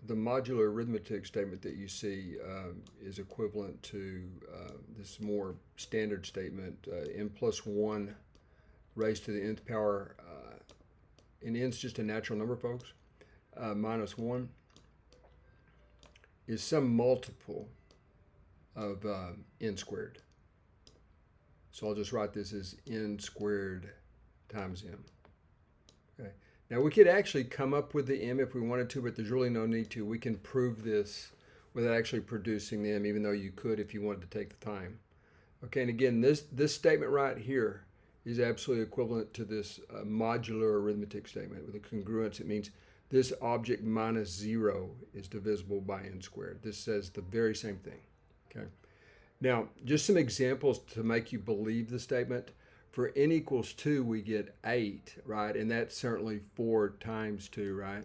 the modular arithmetic statement that you see is equivalent to this more standard statement, n+1 raised to the nth power, and n's just a natural number, folks, minus 1 is some multiple of n squared. So I'll just write this as n squared times m. Okay. Now we could actually come up with the m if we wanted to, but there's really no need to. We can prove this without actually producing the m, even though you could if you wanted to take the time. Okay, and again, this statement right here is absolutely equivalent to this modular arithmetic statement. With a congruence, it means this object minus 0 is divisible by n squared. This says the very same thing. Okay. Now, just some examples to make you believe the statement. For n equals 2, we get 8, right? And that's certainly 4 times 2, right?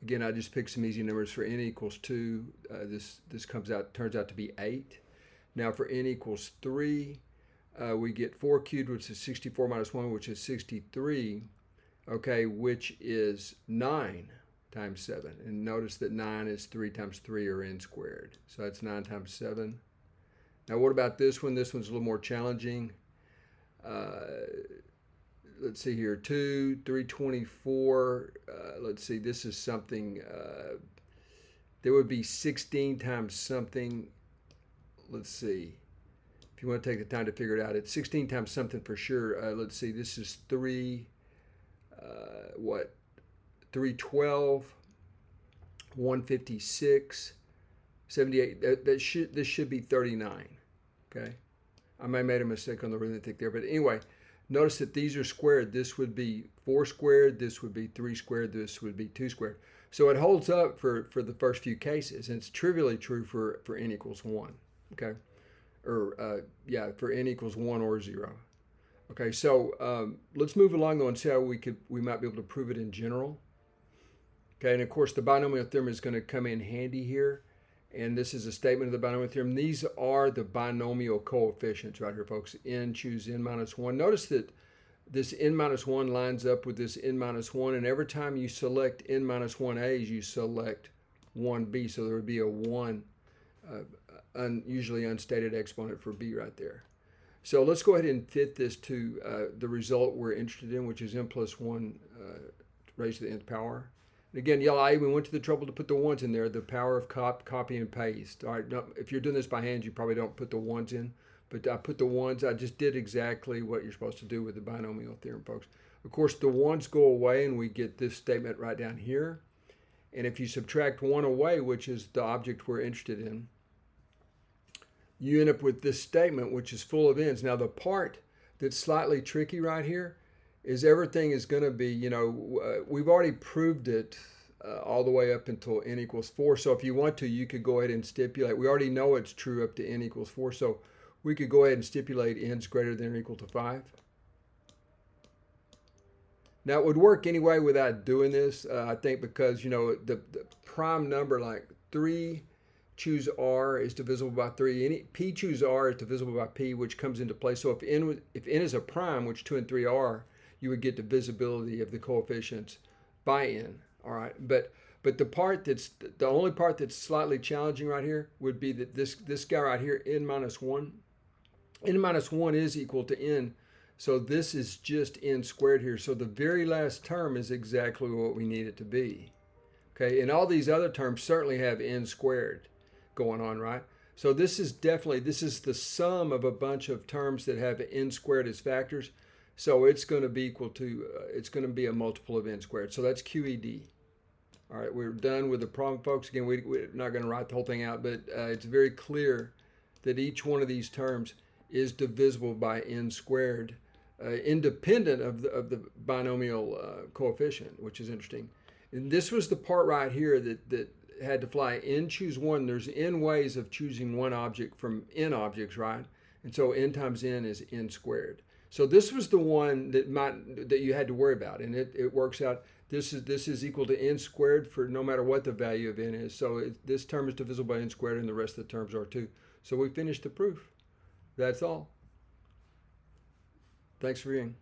Again, I just picked some easy numbers. For n equals 2, this turns out to be 8. Now, for n equals 3, we get 4 cubed, which is 64 minus 1, which is 63, okay, which is 9 times 7. And notice that 9 is 3 times 3, or n squared. So that's 9 times 7. Now what about this one? This one's a little more challenging. Let's see here, 2, 324. Let's see, this is something, there would be 16 times something. Let's see, if you want to take the time to figure it out, it's 16 times something for sure. Let's see, this is 312, 156, 78. This should be 39. Okay, I may have made a mistake on the arithmetic there, but anyway, notice that these are squared. This would be 4 squared, this would be 3 squared, this would be 2 squared. So it holds up for the first few cases, and it's trivially true for n equals 1. Okay, or yeah, for n equals 1 or 0. Okay, so let's move along though and see how we might be able to prove it in general. Okay, and of course the binomial theorem is going to come in handy here. And this is a statement of the binomial theorem. These are the binomial coefficients right here, folks. N, choose n minus 1. Notice that this n minus 1 lines up with this n minus 1. And every time you select n minus 1a's, you select 1b. So there would be a 1, usually unstated exponent for b right there. So let's go ahead and fit this to the result we're interested in, which is n+1 raised to the nth power. And again, I even went to the trouble to put the 1s in there, the power of copy and paste. All right, now, if you're doing this by hand, you probably don't put the 1s in, but I put the 1s. I just did exactly what you're supposed to do with the binomial theorem, folks. Of course, the 1s go away, and we get this statement right down here. And if you subtract 1 away, which is the object we're interested in, you end up with this statement, which is full of n's. Now, the part that's slightly tricky right here is everything is going to be, we've already proved it all the way up until n equals 4. So if you want to, you could go ahead and stipulate. We already know it's true up to n equals 4. So we could go ahead and stipulate n's greater than or equal to 5. Now, it would work anyway without doing this, I think, because, the prime number like 3 choose r is divisible by 3. P choose r is divisible by p, which comes into play. So if n is a prime, which 2 and 3 are, you would get divisibility of the coefficients by n. All right, but the only part that's slightly challenging right here would be that this guy right here, n-1. n-1 is equal to n, so this is just n squared here. So the very last term is exactly what we need it to be. Okay, and all these other terms certainly have n squared going on, right? So this is the sum of a bunch of terms that have n squared as factors. So it's going to be equal to, it's going to be a multiple of n squared. So that's QED. All right, we're done with the problem, folks. Again, we're not going to write the whole thing out, but it's very clear that each one of these terms is divisible by n squared, independent of the binomial coefficient, which is interesting. And this was the part right here that had to fly. N choose 1. There's n ways of choosing one object from n objects, right? And so n times n is n squared. So this was the one that you had to worry about, and it works out. This is equal to n squared for no matter what the value of n is. So this term is divisible by n squared, and the rest of the terms are too. So we finished the proof. That's all. Thanks for viewing.